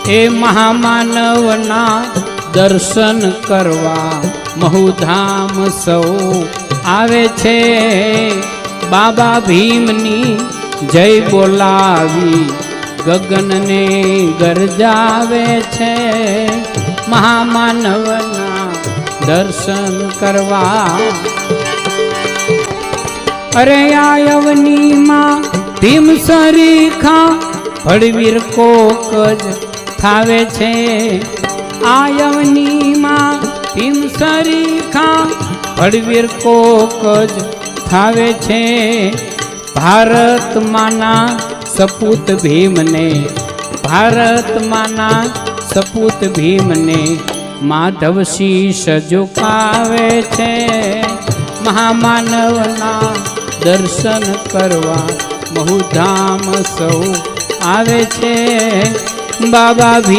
એ મહામાનવના દર્શન કરવા મહુધામ સૌ આવે છે। બાબા ભીમની જય બોલાવી ગગનને ગરજાવે છે। મહામાનવના દર્શન કરવા અરે આયવનીમાં ભીમ સરીખા ભડવીર કોક જ થાવે છે। આયવનીમાં ભીમ સરીખા ભડવીર કોક જ થાવે છે। ભારત માના સપૂત ભીમને ભારત માના સપૂત ભીમને માધવ શીશ ઝુકાવે છે। મહામાનવના દર્શન કરવા મહુધામ સૌ આવે છે। બાબા ભીમ